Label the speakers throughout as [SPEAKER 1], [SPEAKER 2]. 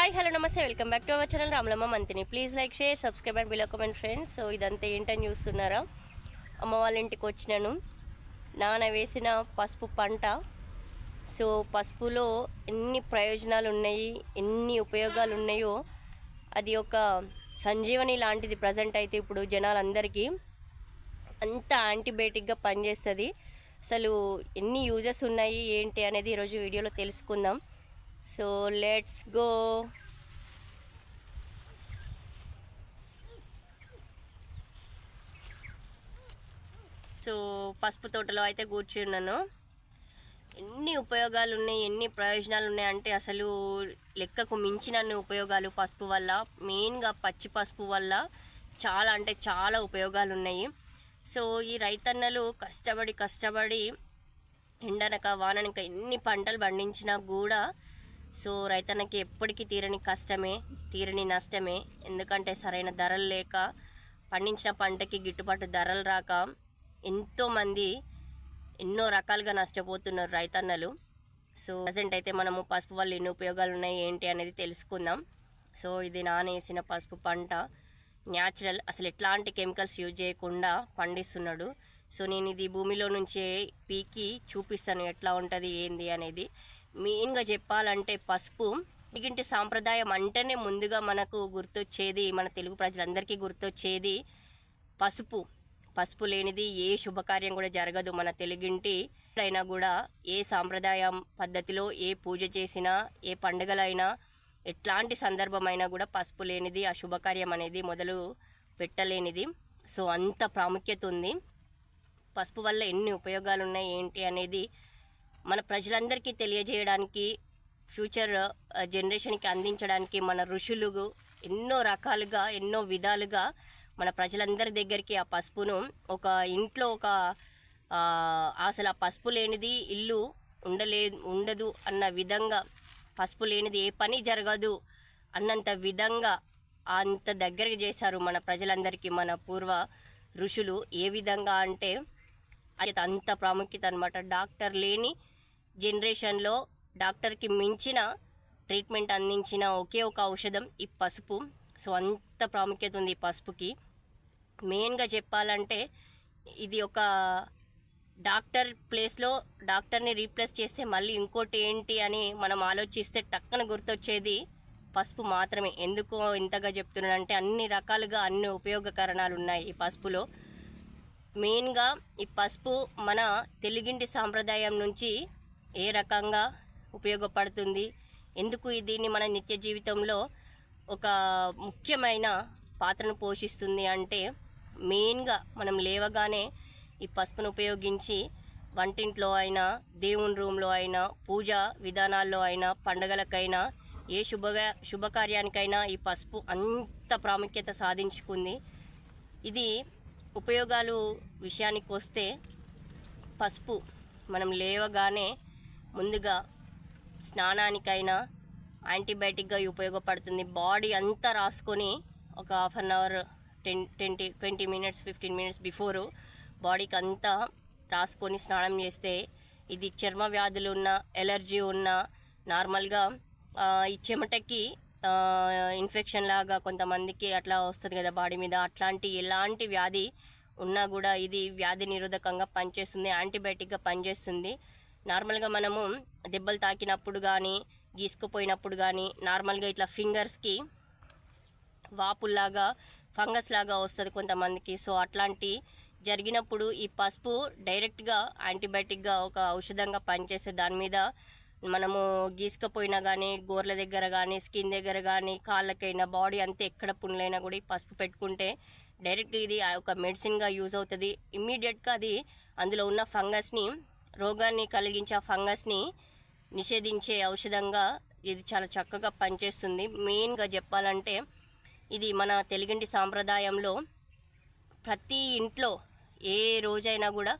[SPEAKER 1] Hi hello నమస్తే welcome back to our channel Ramalamma Manthani. Please like share subscribe and below comment friends. So ఇదంతా ఏంటని చూస్తున్నారా, అమ్మ వాళ్ళ ఇంటికి వచ్చినాను. నాన్న వేసిన పసుపు పంట. సో పసుపులో ఎన్ని ప్రయోజనాలు ఉన్నాయి, ఎన్ని ఉపయోగాలు ఉన్నాయో, అది ఒక సంజీవని లాంటిది. ప్రజెంట్ అయితే ఇప్పుడు జనాలందరికీ అంత యాంటీబయాటిక్గా పనిచేస్తుంది. అసలు ఎన్ని యూజెస్ ఉన్నాయి ఏంటి అనేది ఈరోజు వీడియోలో తెలుసుకుందాం. So let's go. సో పసుపు తోటలో అయితే కూర్చున్నాను. ఎన్ని ఉపయోగాలు ఉన్నాయి, ఎన్ని ప్రయోజనాలు ఉన్నాయి అంటే అసలు లెక్కకు మించినన్ని ఉపయోగాలు పసుపు వల్ల. మెయిన్గా పచ్చి పసుపు వల్ల చాలా అంటే చాలా ఉపయోగాలు ఉన్నాయి. సో ఈ రైతన్నలు కష్టపడి ఎండనక వాననక ఎన్ని పంటలు పండించినా కూడా సో రైతన్నకి ఎప్పటికీ తీరని కష్టమే, తీరని నష్టమే. ఎందుకంటే సరైన ధరలు లేక, పండించిన పంటకి గిట్టుబాటు ధరలు రాక ఎంతోమంది ఎన్నో రకాలుగా నష్టపోతున్నారు రైతన్నలు. సో ప్రజెంట్ అయితే మనము పసుపు వల్ల ఎన్ని ఉపయోగాలు ఉన్నాయి ఏంటి అనేది తెలుసుకుందాం. సో ఇది నానేసిన పసుపు పంట, న్యాచురల్, అసలు ఎట్లాంటి కెమికల్స్ యూజ్ చేయకుండా పండిస్తున్నాడు. సో నేను ఇది భూమిలో నుంచి పీకి చూపిస్తాను ఎట్లా ఉంటుంది ఏంది అనేది. మెయిన్గా చెప్పాలంటే పసుపు తెలుగింటి సాంప్రదాయం అంటేనే ముందుగా మనకు గుర్తొచ్చేది, మన తెలుగు ప్రజలందరికీ గుర్తొచ్చేది పసుపు. పసుపు లేనిది ఏ శుభకార్యం కూడా జరగదు. మన తెలుగింటి అయినా కూడా ఏ సాంప్రదాయం పద్ధతిలో ఏ పూజ చేసినా, ఏ పండుగలైనా, ఎట్లాంటి సందర్భమైనా కూడా పసుపు లేనిది ఆ శుభకార్యం అనేది మొదలు పెట్టలేనిది. సో అంత ప్రాముఖ్యత ఉంది. పసుపు వల్ల ఎన్ని ఉపయోగాలు ఉన్నాయి ఏంటి అనేది మన ప్రజలందరికీ తెలియజేయడానికి, ఫ్యూచర్ జనరేషన్కి అందించడానికి మన ఋషులు ఎన్నో రకాలుగా, ఎన్నో విధాలుగా మన ప్రజలందరి దగ్గరికి ఆ పసుపును ఒక ఇంట్లో అసలు ఆ పసుపు లేనిది ఇల్లు ఉండదు అన్న విధంగా, పసుపు లేనిది ఏ పని జరగదు అన్నంత విధంగా అంత దగ్గరికి చేశారు మన ప్రజలందరికీ మన పూర్వ ఋషులు. ఏ విధంగా అంటే అది అంత ప్రాముఖ్యత అనమాట. డాక్టర్ లేని జనరేషన్లో డాక్టర్కి మించిన ట్రీట్మెంట్ అందించిన ఒకే ఒక ఔషధం ఈ పసుపు. సో అంత ప్రాముఖ్యత ఉంది ఈ పసుపుకి. మెయిన్గా చెప్పాలంటే ఇది ఒక డాక్టర్ ప్లేస్లో డాక్టర్ని రీప్లేస్ చేస్తే మళ్ళీ ఇంకోటి ఏంటి అని మనం ఆలోచిస్తే టక్కన గుర్తొచ్చేది పసుపు మాత్రమే. ఎందుకు ఇంతగా చెప్తున్నానంటే అన్ని రకాలుగా అన్ని ఉపయోగకరణాలు ఉన్నాయి ఈ పసుపులో. మెయిన్గా ఈ పసుపు మన తెలుగింటి సాంప్రదాయం నుంచి ఏ రకంగా ఉపయోగపడుతుంది, ఎందుకు దీన్ని మన నిత్య జీవితంలో ఒక ముఖ్యమైన పాత్రను పోషిస్తుంది అంటే, మెయిన్గా మనం లేవగానే ఈ పసుపును ఉపయోగించి వంటింట్లో అయినా, దేవుని రూమ్లో అయినా, పూజా విధానాల్లో అయినా, పండగలకైనా, ఏ శుభకార్యానికైనా ఈ పసుపు అంత ప్రాముఖ్యత సాధించుకుంది. ఇది ఉపయోగాలు విషయానికి వస్తే, పసుపు మనం లేవగానే ముందుగా స్నానానికైనా యాంటీబయాటిక్గా ఉపయోగపడుతుంది. బాడీ అంతా రాసుకొని ఒక half an hour 20 minutes 15 minutes before బాడీకి అంతా రాసుకొని స్నానం చేస్తే ఇది చర్మ వ్యాధులు ఉన్న, ఎలర్జీ ఉన్న, నార్మల్గా ఈ చెమటకి ఇన్ఫెక్షన్ లాగా కొంతమందికి అట్లా వస్తుంది కదా బాడీ మీద, అట్లాంటి ఎలాంటి వ్యాధి ఉన్నా కూడా ఇది వ్యాధి నిరోధకంగా పనిచేస్తుంది, యాంటీబయాటిక్గా పనిచేస్తుంది. నార్మల్గా మనము దెబ్బలు తాకినప్పుడు కానీ, గీసుకుపోయినప్పుడు కానీ, నార్మల్గా ఇట్లా ఫింగర్స్కి వాపుల్లాగా, ఫంగస్ లాగా వస్తుంది కొంతమందికి. సో అట్లాంటి జరిగినప్పుడు ఈ పసుపు డైరెక్ట్గా యాంటీబయాటిక్గా ఒక ఔషధంగా పనిచేస్తే దాని మీద మనము గీసుకపోయినా కానీ, గోర్ల దగ్గర కానీ, స్కిన్ దగ్గర కానీ, కాళ్ళకైనా, బాడీ అంతా ఎక్కడ పుండ్లైనా కూడా ఈ పసుపు పెట్టుకుంటే డైరెక్ట్ ఇది ఒక మెడిసిన్గా యూజ్ అవుతుంది. ఇమ్మీడియట్గా అది అందులో ఉన్న ఫంగస్ని, రోగాన్ని కలిగించే ఫంగస్ని నిషేధించే ఔషధంగా ఇది చాలా చక్కగా పనిచేస్తుంది. మెయిన్గా చెప్పాలంటే ఇది మన తెలుగింటి సాంప్రదాయంలో ప్రతి ఇంట్లో ఏ రోజైనా కూడా,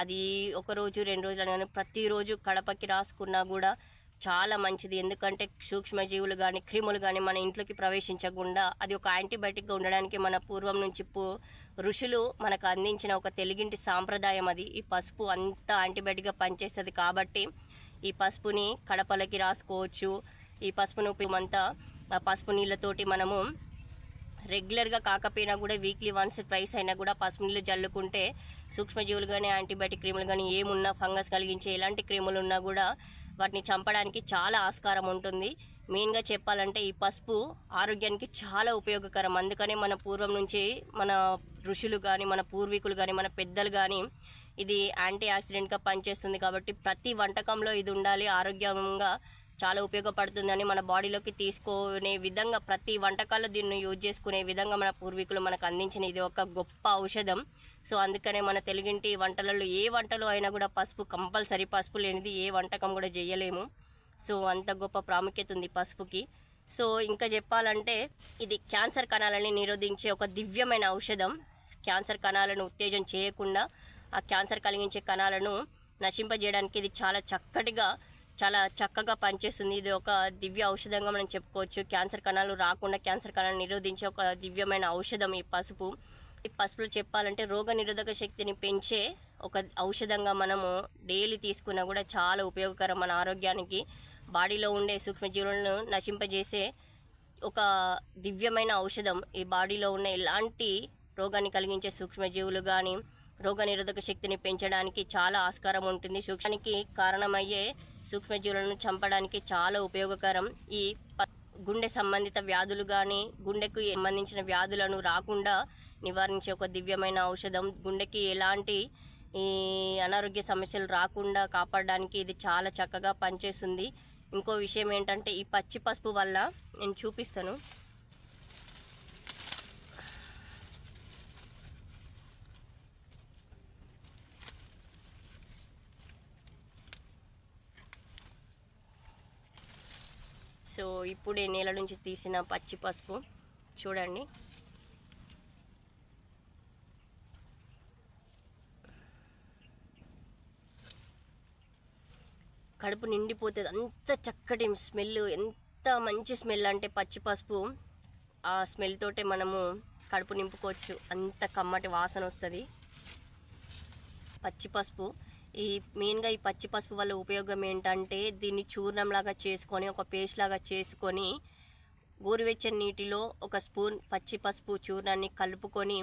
[SPEAKER 1] అది ఒక రోజు 2 రోజులు కానీ ప్రతిరోజు కడపకి రాసుకున్నా కూడా చాలా మంచిది. ఎందుకంటే సూక్ష్మజీవులు కానీ, క్రిములు కానీ మన ఇంట్లోకి ప్రవేశించకుండా అది ఒక యాంటీబయాటిక్గా ఉండడానికి మన పూర్వం నుంచి ఋషులు మనకు అందించిన ఒక తెలుగింటి సాంప్రదాయం అది. ఈ పసుపు అంత యాంటీబయాటిక్గా పనిచేస్తుంది కాబట్టి ఈ పసుపుని కడపలకి రాసుకోవచ్చు. ఈ పసుపును అంతా ఆ పసుపు నీళ్ళతోటి మనము రెగ్యులర్గా కాకపోయినా కూడా వీక్లీ వన్స్ ట్వైస్ అయినా కూడా పసుపు నీళ్ళు జల్లుకుంటే సూక్ష్మజీవులు కానీ యాంటీబయాటిక్ క్రీములు కానీ ఏమున్నా ఫంగస్ కలిగించే ఎలాంటి క్రీములు ఉన్నా కూడా వాటిని చంపడానికి చాలా ఆస్కారం ఉంటుంది. మెయిన్గా చెప్పాలంటే ఈ పసుపు ఆరోగ్యానికి చాలా ఉపయోగకరం. అందుకనే మన పూర్వం నుంచి మన ఋషులు కానీ మన పూర్వీకులు కానీ మన పెద్దలు కానీ ఇది యాంటీ ఆక్సిడెంట్గా పనిచేస్తుంది కాబట్టి ప్రతి వంటకంలో ఇది ఉండాలి, ఆరోగ్యంగా చాలా ఉపయోగపడుతుందని మన బాడీలోకి తీసుకునే విధంగా ప్రతి వంటకాల్లో దీన్ని యూజ్ చేసుకునే విధంగా మన పూర్వీకులు మనకు అందించిన ఇది ఒక గొప్ప ఔషధం. సో అందుకనే మన తెలుగింటి వంటలలో ఏ వంటలో అయినా కూడా పసుపు కంపల్సరీ, పసుపు లేనిది ఏ వంటకం కూడా చేయలేము. సో అంత గొప్ప ప్రాముఖ్యత ఉంది పసుపుకి. సో ఇంకా చెప్పాలంటే ఇది క్యాన్సర్ కణాలని నిరోధించే ఒక దివ్యమైన ఔషధం. క్యాన్సర్ కణాలను ఉత్తేజం చేయకుండా ఆ క్యాన్సర్ కలిగించే కణాలను నశింపజేయడానికి ఇది చాలా చక్కగా పనిచేస్తుంది. ఇది ఒక దివ్య ఔషధంగా మనం చెప్పుకోవచ్చు. క్యాన్సర్ కణాలు రాకుండా క్యాన్సర్ కణాలను నిరోధించే ఒక దివ్యమైన ఔషధం ఈ పసుపు. ఈ పసుపులో చెప్పాలంటే రోగ నిరోధక శక్తిని పెంచే ఒక ఔషధంగా మనము డైలీ తీసుకున్నా కూడా చాలా ఉపయోగకరం మన ఆరోగ్యానికి. బాడీలో ఉండే సూక్ష్మజీవులను నశింపజేసే ఒక దివ్యమైన ఔషధం. ఈ బాడీలో ఉన్న ఎలాంటి రోగాన్ని కలిగించే సూక్ష్మజీవులు కానీ రోగ నిరోధక శక్తిని పెంచడానికి చాలా ఆస్కారం ఉంటుంది. సూక్ష్మానికి కారణమయ్యే సూక్ష్మజీవులను చంపడానికి చాలా ఉపయోగకరం. ఈ గుండె సంబంధిత వ్యాధులు కానీ గుండెకు సంబంధించిన వ్యాధులను రాకుండా నివారించే ఒక దివ్యమైన ఔషధం. గుండెకి ఎలాంటి ఈ అనారోగ్య సమస్యలు రాకుండా కాపాడడానికి ఇది చాలా చక్కగా పనిచేస్తుంది. ఇంకో విషయం ఏంటంటే ఈ పచ్చి పసుపు వల్ల నేను చూపిస్తాను. సో ఇప్పుడే నేల నుంచి తీసిన పచ్చి పసుపు చూడండి. కడుపు నిండిపోతుంది. అంత చక్కటి స్మెల్, ఎంత మంచి స్మెల్ అంటే పచ్చి పసుపు ఆ స్మెల్ తోటే మనము కడుపు నింపుకోవచ్చు. అంత కమ్మటి వాసన వస్తుంది పచ్చి పసుపు. మెయిన్గా ఈ పచ్చి పసుపు వల్ల ఉపయోగం ఏంటంటే దీన్ని చూర్ణంలాగా చేసుకొని ఒక పేస్ట్ లాగా చేసుకొని గోరువెచ్చని నీటిలో ఒక స్పూన్ పచ్చి పసుపు చూర్ణాన్ని కలుపుకొని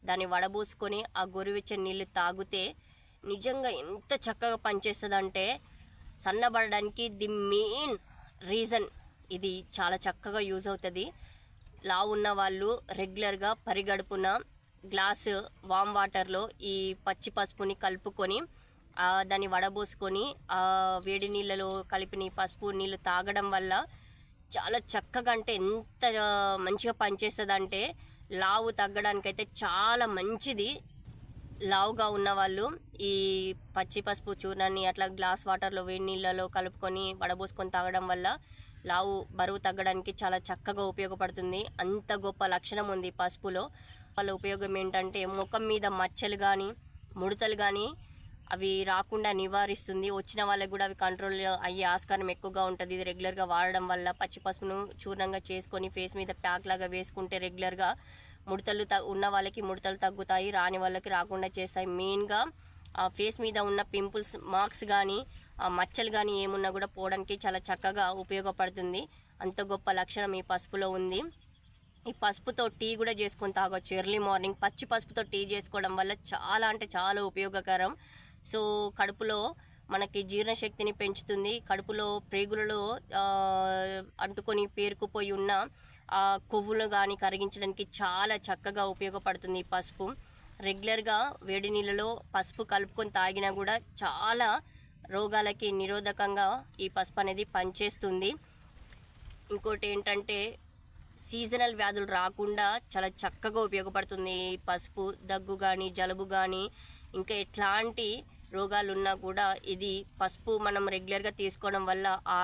[SPEAKER 1] దాన్ని వడబోసుకొని ఆ గోరువెచ్చని నీళ్ళు తాగితే నిజంగా ఎంత చక్కగా పనిచేస్తుంది అంటే సన్నబడడానికి ది మెయిన్ రీజన్ ఇది చాలా చక్కగా యూజ్ అవుతుంది. లావు ఉన్న వాళ్ళు రెగ్యులర్గా పరిగడుపున గ్లాసు వామ్ వాటర్లో ఈ పచ్చి పసుపుని కలుపుకొని దాన్ని వడబోసుకొని వేడి నీళ్ళలో కలిపిన పసుపు నీళ్ళు తాగడం వల్ల చాలా చక్కగా అంటే ఎంత మంచిగా పనిచేస్తుంది అంటే లావు తగ్గడానికైతే చాలా మంచిది. లావుగా ఉన్నవాళ్ళు ఈ పచ్చి పసుపు చూర్ణాన్ని అట్లా గ్లాస్ వాటర్లో వేడి నీళ్ళలో కలుపుకొని వడబోసుకొని తాగడం వల్ల బరువు తగ్గడానికి చాలా చక్కగా ఉపయోగపడుతుంది. అంత గొప్ప లక్షణం ఉంది పసుపులో. వాళ్ళ ఉపయోగం ఏంటంటే ముఖం మీద మచ్చలు కానీ ముడతలు కానీ అవి రాకుండా నివారిస్తుంది. వచ్చిన వాళ్ళకి కూడా అవి కంట్రోల్ అయ్యే ఆస్కారం ఎక్కువగా ఉంటుంది. ఇది రెగ్యులర్గా వాడడం వల్ల పచ్చి పసుపును చూర్ణంగా చేసుకొని ఫేస్ మీద ప్యాక్ లాగా వేసుకుంటే రెగ్యులర్గా ముడతలు ఉన్న వాళ్ళకి ముడతలు తగ్గుతాయి, రాని వాళ్ళకి రాకుండా చేస్తాయి. మెయిన్గా ఫేస్ మీద ఉన్న పింపుల్స్ మార్క్స్ కానీ మచ్చలు కానీ ఏమున్నా కూడా పోవడానికి చాలా చక్కగా ఉపయోగపడుతుంది. అంత గొప్ప లక్షణం ఈ పసుపులో ఉంది. ఈ పసుపుతో టీ కూడా చేసుకొని తాగొచ్చు. ఎర్లీ మార్నింగ్ పచ్చి పసుపుతో టీ చేసుకోవడం వల్ల చాలా అంటే చాలా ఉపయోగకరం. సో కడుపులో మనకి జీర్ణశక్తిని పెంచుతుంది. కడుపులో ప్రేగులలో అంటుకొని పేరుకుపోయి ఉన్న కొవ్వులు కానీ కరిగించడానికి చాలా చక్కగా ఉపయోగపడుతుంది ఈ పసుపు. రెగ్యులర్గా వేడి నీళ్ళలో పసుపు కలుపుకొని తాగినా కూడా చాలా రోగాలకి నిరోధకంగా ఈ పసుపు అనేది పనిచేస్తుంది. ఇంకోటి ఏంటంటే సీజనల్ వ్యాధులు రాకుండా చాలా చక్కగా ఉపయోగపడుతుంది ఈ పసుపు. దగ్గు కానీ జలుబు కానీ ఇంకా ఎట్లాంటి రోగాలు ఉన్నా కూడా ఇది పసుపు మనం రెగ్యులర్గా తీసుకోవడం వల్ల ఆ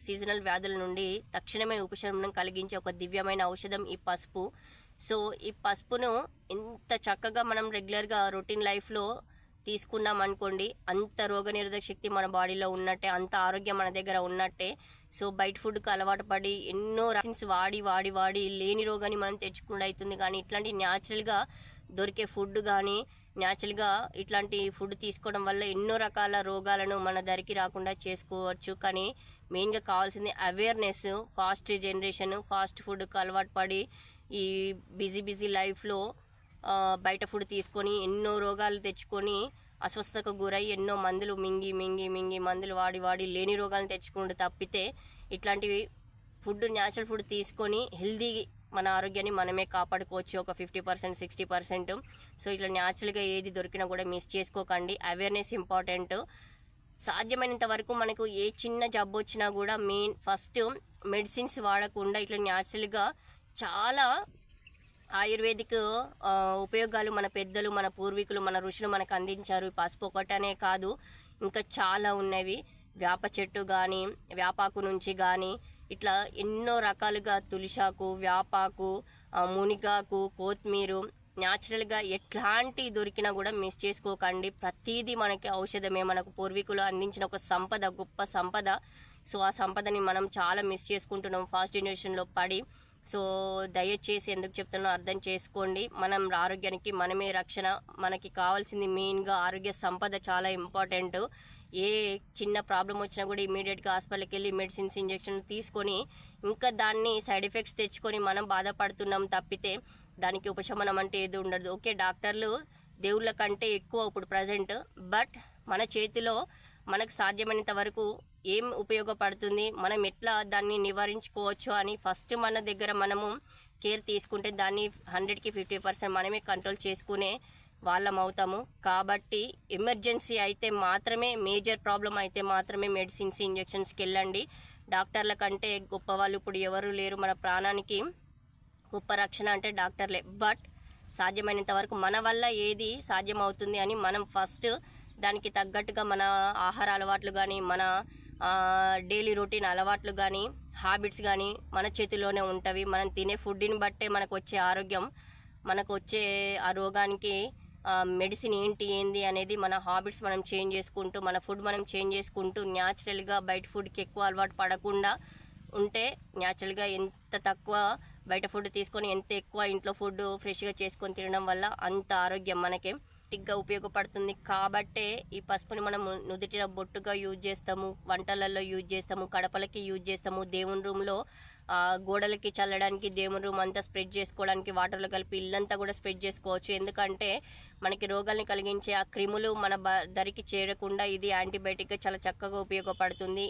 [SPEAKER 1] సీజనల్ వ్యాధుల నుండి తక్షణమే ఉపశమనం కలిగించే ఒక దివ్యమైన ఔషధం ఈ పసుపు. సో ఈ పసుపును ఎంత చక్కగా మనం రెగ్యులర్గా రొటీన్ లైఫ్లో తీసుకున్నాం అనుకోండి, అంత రోగనిరోధక శక్తి మన బాడీలో ఉన్నట్టే, అంత ఆరోగ్యం మన దగ్గర ఉన్నట్టే. సో బయట ఫుడ్కి అలవాటు పడి ఎన్నో రాసిన్స్ వాడి లేని రోగాన్ని మనం తెచ్చుకుండా అవుతుంది. కానీ ఇట్లాంటి న్యాచురల్గా దొరికే ఫుడ్ కానీ న్యాచురల్గా ఇట్లాంటి ఫుడ్ తీసుకోవడం వల్ల ఎన్నో రకాల రోగాలను మన దరికి రాకుండా చేసుకోవచ్చు. కానీ మెయిన్గా కావాల్సింది అవేర్నెస్. ఫాస్ట్ జనరేషన్ ఫాస్ట్ ఫుడ్కి అలవాటు పడి ఈ బిజీ లైఫ్లో బయట ఫుడ్ తీసుకొని ఎన్నో రోగాలు తెచ్చుకొని అస్వస్థతకు గురై ఎన్నో మందులు మింగి మందులు వాడి లేని రోగాలను తెచ్చుకుంటూ తప్పితే ఇట్లాంటివి ఫుడ్ న్యాచురల్ ఫుడ్ తీసుకొని హెల్దీ మన ఆరోగ్యాన్ని మనమే కాపాడుకోవచ్చు ఒక 50% 60%. సో ఇట్లా న్యాచురల్గా ఏది దొరికినా కూడా మిస్ చేసుకోకండి. Awareness important. సాధ్యమైనంత వరకు మనకు ఏ చిన్న జబ్బు వచ్చినా కూడా మెయిన్ ఫస్ట్ మెడిసిన్స్ వాడకుండా ఇట్లా న్యాచురల్గా చాలా ఆయుర్వేదిక్ ఉపయోగాలు మన పెద్దలు మన పూర్వీకులు మన ఋషులు మనకు అందించారు. పసుపు ఒకటనే కాదు ఇంకా చాలా ఉన్నవి. వేప చెట్టు కానీ వేపాకు నుంచి కానీ ఇట్లా ఎన్నో రకాలుగా తులసాకు వేపాకు మునిగాకు కొత్తిమీర న్యాచురల్గా ఎట్లాంటి దొరికినా కూడా మిస్ చేసుకోకండి. ప్రతిదీ మనకి ఔషధమే. మనకు పూర్వీకులు అందించిన ఒక సంపద, గొప్ప సంపద. సో ఆ సంపదని మనం చాలా మిస్ చేసుకుంటున్నాం ఫాస్ట్ జనరేషన్లో పడి. సో దయచేసి ఎందుకు చెప్తున్నా అర్థం చేసుకోండి. మనం ఆరోగ్యానికి మనమే రక్షణ. మనకి కావాల్సింది మెయిన్గా ఆరోగ్య సంపద చాలా ఇంపార్టెంట్. ఏ చిన్న ప్రాబ్లం వచ్చినా కూడా ఇమీడియట్గా హాస్పిటల్కి వెళ్ళి మెడిసిన్స్ ఇంజెక్షన్లు తీసుకొని ఇంకా దాన్ని సైడ్ ఎఫెక్ట్స్ తెచ్చుకొని మనం బాధపడుతున్నాం తప్పితే దానికి ఉపశమనం అంటే ఏది ఉండదు. ఓకే, డాక్టర్లు దేవుళ్ళ కంటే ఎక్కువ ఇప్పుడు ప్రజెంట్. బట్ మన చేతిలో మనకు సాధ్యమైనంత వరకు ఏం ఉపయోగపడుతుంది, మనం ఎట్లా దాన్ని నివారించుకోవచ్చు అని ఫస్ట్ మన దగ్గర మనము కేర్ తీసుకుంటే దాన్ని 100కి 50% మనమే కంట్రోల్ చేసుకునే వాళ్ళం అవుతాము. కాబట్టి ఎమర్జెన్సీ అయితే మాత్రమే, మేజర్ ప్రాబ్లం అయితే మాత్రమే మెడిసిన్స్ ఇంజెక్షన్స్కి వెళ్ళండి. డాక్టర్ల కంటే గొప్ప వాళ్ళు ఇప్పుడు ఎవరు లేరు. మన ప్రాణానికి గొప్ప రక్షణ అంటే డాక్టర్లే. బట్ సాధ్యమైనంత వరకు మన వల్ల ఏది సాధ్యమవుతుంది అని మనం ఫస్ట్ దానికి తగ్గట్టుగా మన ఆహార అలవాట్లు కానీ మన డైలీ రొటీన్ అలవాట్లు కానీ హ్యాబిట్స్ కానీ మన చేతిలోనే ఉంటవి. మనం తినే ఫుడ్ని బట్టే మనకు వచ్చే ఆరోగ్యం, మనకు వచ్చే ఆ రోగానికి మెడిసిన్ ఏంది అనేది మన హ్యాబిట్స్ మనం చేంజ్ చేసుకుంటూ మన ఫుడ్ మనం చేంజ్ చేసుకుంటూ న్యాచురల్గా బయట ఫుడ్కి ఎక్కువ అలవాటు పడకుండా ఉంటే న్యాచురల్గా ఎంత తక్కువ బయట ఫుడ్ తీసుకొని ఎంత ఎక్కువ ఇంట్లో ఫుడ్ ఫ్రెష్గా చేసుకొని తినడం వల్ల అంత ఆరోగ్యం మనకే టిక్గా ఉపయోగపడుతుంది. కాబట్టే ఈ పసుపుని మనం నుదుటిన బొట్టుగా యూజ్ చేస్తాము, వంటలలో యూజ్ చేస్తాము, కడపలకి యూజ్ చేస్తాము, దేవుని రూమ్లో గోడలకి చల్లడానికి, దేవుని రూమ్ అంతా స్ప్రెడ్ చేసుకోవడానికి వాటర్లో కలిపి ఇల్లంతా కూడా స్ప్రెడ్ చేసుకోవచ్చు. ఎందుకంటే మనకి రోగాల్ని కలిగించే ఆ క్రిములు మన దరికి చేరకుండా ఇది యాంటీబయాటిక్గా చాలా చక్కగా ఉపయోగపడుతుంది.